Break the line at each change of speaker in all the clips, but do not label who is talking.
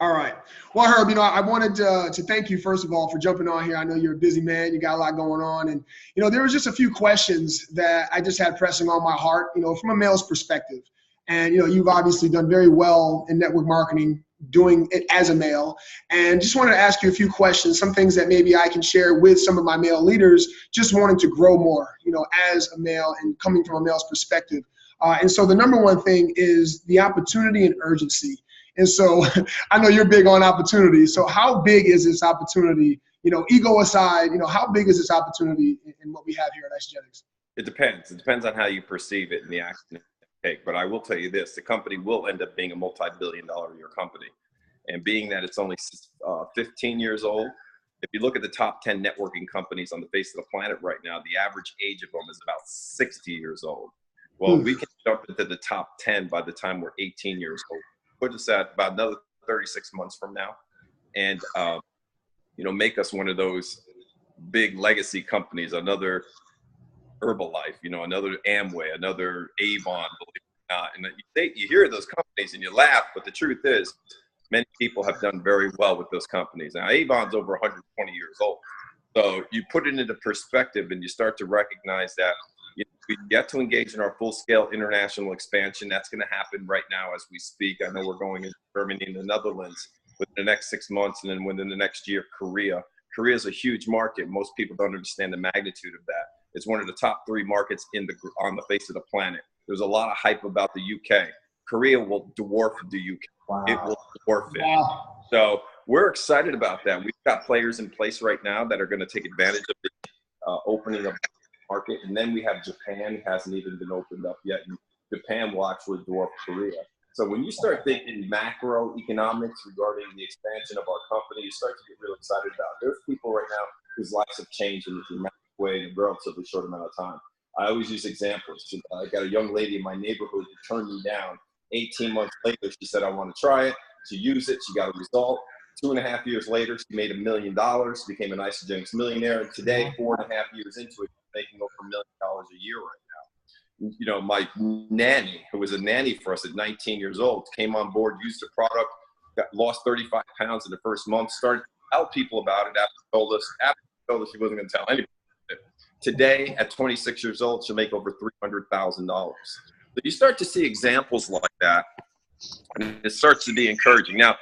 All right. Well, Herb, I wanted to thank you, first of all, for jumping on here. I know you're a busy man. You got a lot going on. And, there was just a few questions that I just had pressing on my heart, from a male's perspective. And, you've obviously done very well in network marketing, doing it as a male. And just wanted to ask you a few questions, some things that maybe I can share with some of my male leaders, just wanting to grow more, as a male and coming from a male's perspective. And so the number one thing is the opportunity and urgency. And so I know you're big on opportunity. So how big is this opportunity, ego aside, how big is this opportunity in what we have here at Isagenix?
It depends. It depends on how you perceive it and the action you take. But I will tell you this, the company will end up being a multi-billion-dollar a year company. And being that it's only 15 years old, if you look at the top 10 networking companies on the face of the planet right now, the average age of them is about 60 years old. Well, we can jump into the top 10 by the time we're 18 years old. Put us at about another 36 months from now, and make us one of those big legacy companies, another Herbalife, another Amway, another Avon, believe it or not. And you hear those companies and you laugh, but the truth is, many people have done very well with those companies. Now, Avon's over 120 years old, so you put it into perspective and you start to recognize that. We get to engage in our full-scale international expansion. That's going to happen right now as we speak. I know we're going into Germany and the Netherlands within the next 6 months, and then within the next year, Korea. Korea is a huge market. Most people don't understand the magnitude of that. It's one of the top 3 markets on the face of the planet. There's a lot of hype about the UK. Korea will dwarf the UK. Wow. It will dwarf it. Wow. So we're excited about that. We've got players in place right now that are going to take advantage of the opening of market, and then we have Japan, hasn't even been opened up yet, and Japan will actually dwarf Korea. So when you start thinking macroeconomics regarding the expansion of our company, you start to get really excited about it. There's people right now whose lives have changed in a dramatic way in a relatively short amount of time. I always use examples. I got a young lady in my neighborhood who turned me down. 18 months later, she said, I want to try it. She used it. She got a result. 2.5 years later, she made $1 million, became an Isagenix millionaire. And today, 4.5 years into it, making over $1 million a year right now. My nanny, who was a nanny for us at 19 years old, came on board, used the product, lost 35 pounds in the first month, started to tell people about it after she told us she wasn't going to tell anybody. Today, at 26 years old, she'll make over $300,000. So you start to see examples like that, and it starts to be encouraging. Now,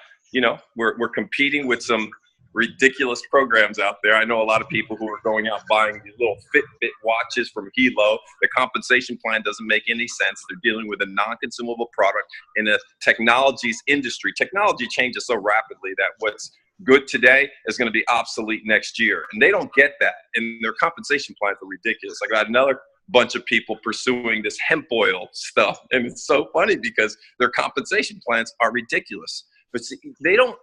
we're competing with some ridiculous programs out there. I know a lot of people who are going out buying these little Fitbit watches from Hilo. The compensation plan doesn't make any sense. They're dealing with a non-consumable product in a technologies industry. Technology changes so rapidly that what's good today is going to be obsolete next year. And they don't get that. And their compensation plans are ridiculous. I got another bunch of people pursuing this hemp oil stuff. And it's so funny because their compensation plans are ridiculous. But see, they don't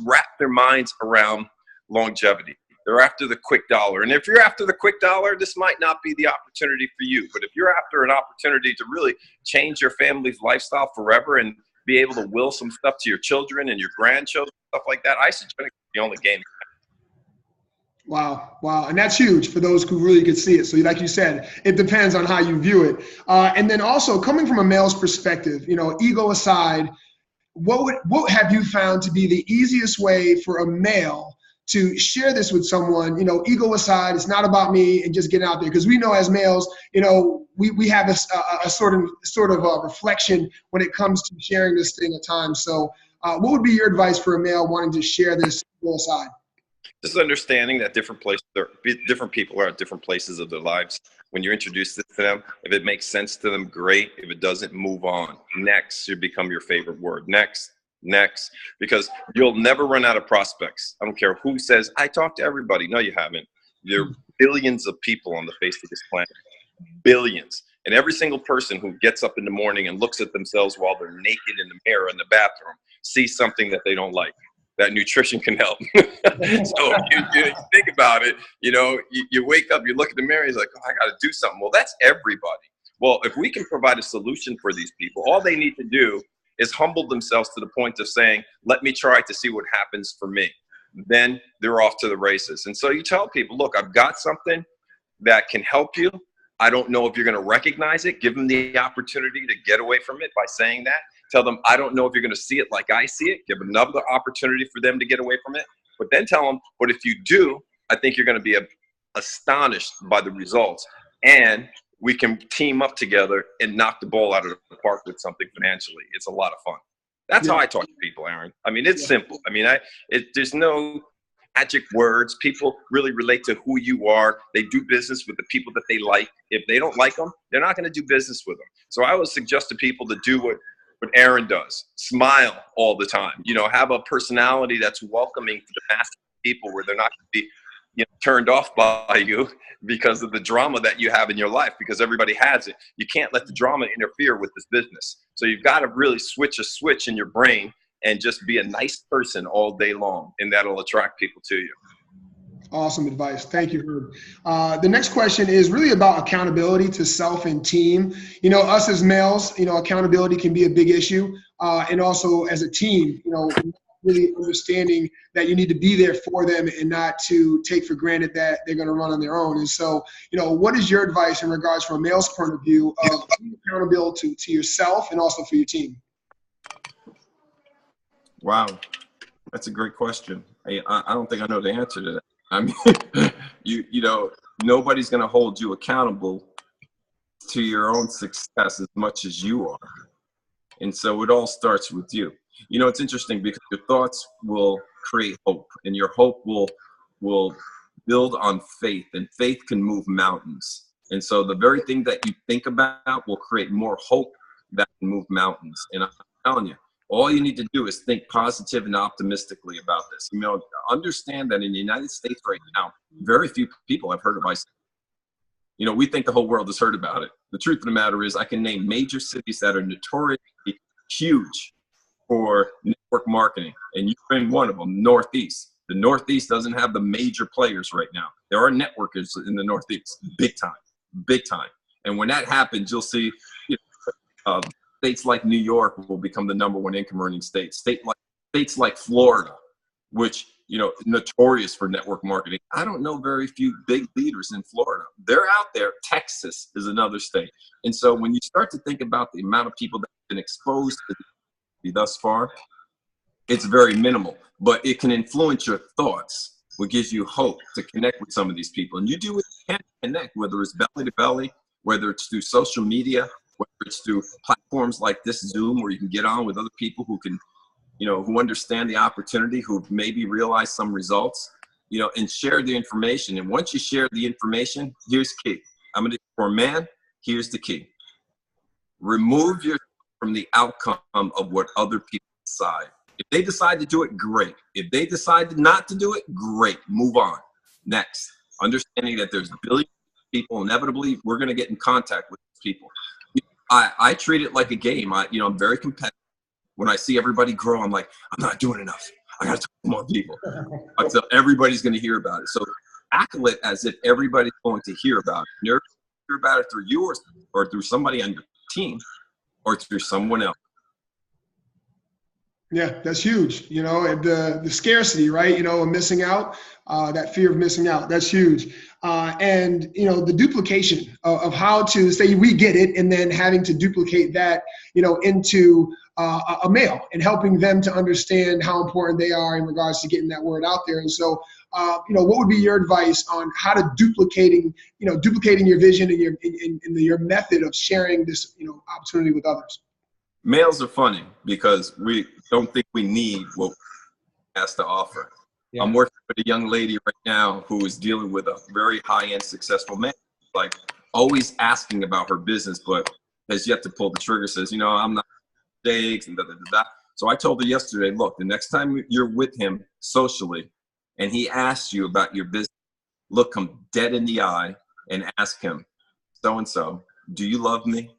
wrap their minds around longevity. They're after the quick dollar. And if you're after the quick dollar, this might not be the opportunity for you. But if you're after an opportunity to really change your family's lifestyle forever and be able to will some stuff to your children and your grandchildren, stuff like that, Isagenix is the only game.
Wow. And that's huge for those who really could see it. So like you said, it depends on how you view it. And then also coming from a male's perspective, ego aside, what have you found to be the easiest way for a male to share this with someone, ego aside, it's not about me and just getting out there. Because we know as males, we have a sort of a reflection when it comes to sharing this thing at times. So what would be your advice for a male wanting to share this ego aside?
Just understanding that different people are at different places of their lives. When you introduce this to them, if it makes sense to them, great. If it doesn't, move on. Next should become your favorite word. Next, because you'll never run out of prospects. I don't care who says, I talk to everybody. No, you haven't. There are billions of people on the face of this planet. Billions. And every single person who gets up in the morning and looks at themselves while they're naked in the mirror in the bathroom sees something that they don't like. That nutrition can help. So you think about it, you wake up, you look in the mirror, you're like, oh, I got to do something. Well, that's everybody. Well, if we can provide a solution for these people, all they need to do is humble themselves to the point of saying, let me try to see what happens for me. Then they're off to the races. And so you tell people, look, I've got something that can help you. I don't know if you're going to recognize it. Give them the opportunity to get away from it by saying that. Tell them, I don't know if you're going to see it like I see it. Give another opportunity for them to get away from it. But then tell them, but if you do, I think you're going to be astonished by the results. And we can team up together and knock the ball out of the park with something financially. It's a lot of fun. That's how I talk to people, Aaron. I mean, it's simple. I mean, there's no magic words. People really relate to who you are. They do business with the people that they like. If they don't like them, they're not going to do business with them. So I would suggest to people to do what Aaron does. Smile all the time. You know, have a personality that's welcoming to the mass of people, where they're not going to be turned off by you because of the drama that you have in your life, because everybody has it. You can't let the drama interfere with this business. So you've got to really switch a switch in your brain and just be a nice person all day long, and that'll attract people to you.
Awesome advice. Thank you, Herb. The next question is really about accountability to self and team. You know, us as males, accountability can be a big issue. And also as a team, really understanding that you need to be there for them and not to take for granted that they're going to run on their own. And so, what is your advice in regards from a male's point of view of being accountable to yourself and also for your team?
Wow. That's a great question. I don't think I know the answer to that. I mean, nobody's going to hold you accountable to your own success as much as you are. And so it all starts with you. It's interesting because your thoughts will create hope, and your hope will build on faith, and faith can move mountains. And so the very thing that you think about will create more hope that can move mountains. And I'm telling you, all you need to do is think positive and optimistically about this. Understand that in the United States right now, very few people have heard of Isagenix. We think the whole world has heard about it. The truth of the matter is, I can name major cities that are notoriously huge for network marketing, and you're in one of them, Northeast. The Northeast doesn't have the major players right now. There are networkers in the Northeast, big time. And when that happens, you'll see states like New York will become the #1 income earning state. States like Florida, which, notorious for network marketing. I don't know very few big leaders in Florida. They're out there. Texas is another state. And so when you start to think about the amount of people that have been exposed to thus far, it's very minimal, but it can influence your thoughts, what gives you hope to connect with some of these people. And you do what you can to connect, whether it's belly to belly, whether it's through social media, whether it's through platforms like this Zoom, where you can get on with other people who can, who understand the opportunity, who maybe realize some results, and share the information. And once you share the information, here's key. For a man, here's the key. Remove yourself from the outcome of what other people decide. If they decide to do it, great. If they decide not to do it, great. Move on. Next. Understanding that there's billions of people, inevitably, we're going to get in contact with these people. I treat it like a game. I'm very competitive. When I see everybody grow, I'm like, I'm not doing enough. I got to talk to more people. So everybody's going to hear about it. So tackle it as if everybody's going to hear about it. You're going to hear about it through you or through somebody on your team, or through someone else.
Yeah, that's huge. The scarcity, right? Of missing out, that fear of missing out, that's huge. And the duplication of how to say we get it, and then having to duplicate that, into a male, and helping them to understand how important they are in regards to getting that word out there. And so, what would be your advice on how to duplicating your vision and your method of sharing this, opportunity with others?
Males are funny because we don't think we need what we has to offer. Yeah. I'm working with a young lady right now who is dealing with a very high-end successful man, like always asking about her business, but has yet to pull the trigger, says, I'm not mistakes and da, da, da, da. So I told her yesterday, look, the next time you're with him socially and he asks you about your business, look him dead in the eye and ask him, so-and-so, do you love me?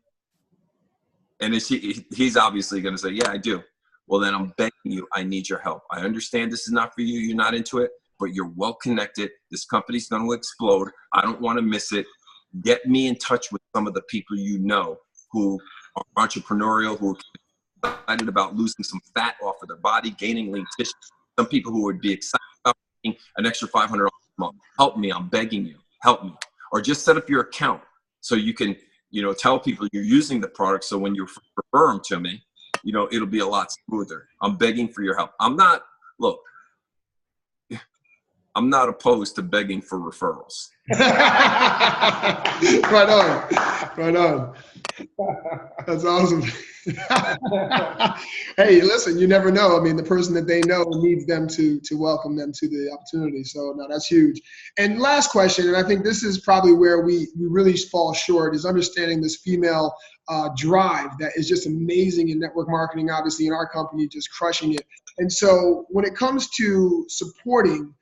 And he's obviously going to say, yeah, I do. Well, then I'm begging you, I need your help. I understand this is not for you. You're not into it, but you're well connected. This company's going to explode. I don't want to miss it. Get me in touch with some of the people who are entrepreneurial, who are excited about losing some fat off of their body, gaining lean tissue. Some people who would be excited about making an extra $500 a month. Help me. I'm begging you. Help me. Or just set up your account so you can tell people you're using the product. So when you refer them to me, you know, it'll be a lot smoother. I'm begging for your help. I'm not opposed to begging for referrals.
Right on. Right on. That's awesome. Hey, listen, you never know. I mean, the person that they know needs them to welcome them to the opportunity. So, no, that's huge. And last question, and I think this is probably where we really fall short, is understanding this female drive that is just amazing in network marketing, obviously in our company, just crushing it. And so when it comes to supporting,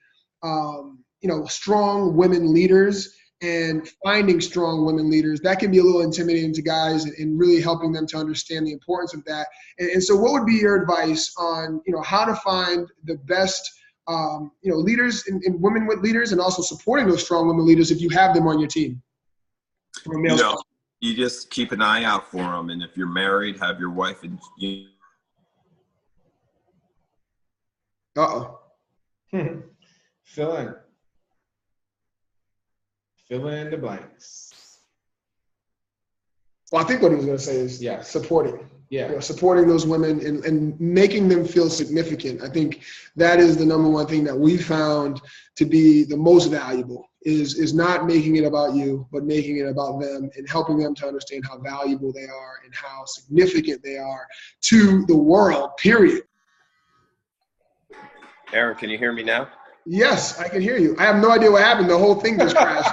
you know, strong women leaders and finding strong women leaders, that can be a little intimidating to guys, and really helping them to understand the importance of that. And so what would be your advice on, you know, how to find the best, you know, leaders and women with leaders, and also supporting those strong women leaders if you have them on your team?
You know, you just keep an eye out for them. And if you're married, have your wife and you.
Uh-oh.
Fill in the blanks.
Well, I think what he was going to say is supporting.
Yeah.
You know, supporting those women and making them feel significant. I think that is the number one thing that we found to be the most valuable, is not making it about you, but making it about them, and helping them to understand how valuable they are and how significant they are to the world, period.
Aaron, can you hear me now?
Yes, I can hear you. I have no idea what happened. The whole thing just crashed.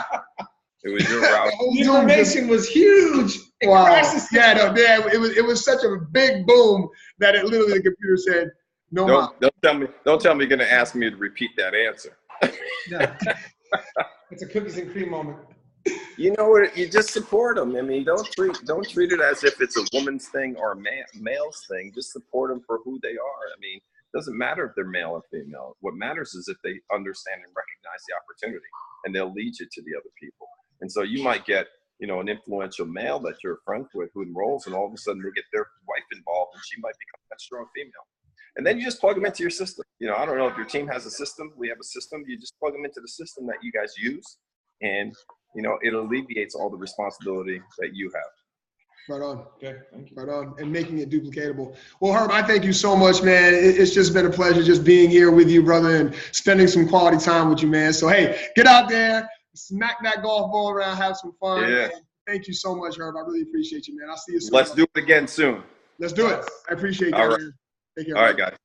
It was your route.
The information was huge.
Wow. Yeah, no, it was such a big boom that it literally, the computer said, no more.
Don't tell me you're going to ask me to repeat that answer.
Yeah. It's a cookies and cream moment.
You know what? You just support them. I mean, don't treat it as if it's a woman's thing or a male's thing. Just support them for who they are. I mean, it doesn't matter if they're male or female. What matters is if they understand and recognize the opportunity, and they'll lead you to the other people. And so you might get, you know, an influential male that you're friends with who enrolls, and all of a sudden they get their wife involved, and she might become that strong female. And then you just plug them into your system. You know, I don't know if your team has a system. We have a system. You just plug them into the system that you guys use, and, you know, it alleviates all the responsibility that you have.
Right on.
Okay, thank you.
Right on. And making it duplicatable. Well, Herb, I thank you so much, man. It's just been a pleasure just being here with you, brother, and spending some quality time with you, man. So, hey, get out there, smack that golf ball around, have some fun.
Yeah.
Thank you so much, Herb. I really appreciate you, man. I'll see you soon.
Let's do it again soon.
Let's do it. I appreciate that,
All right.
man. Take care.
All right, guys.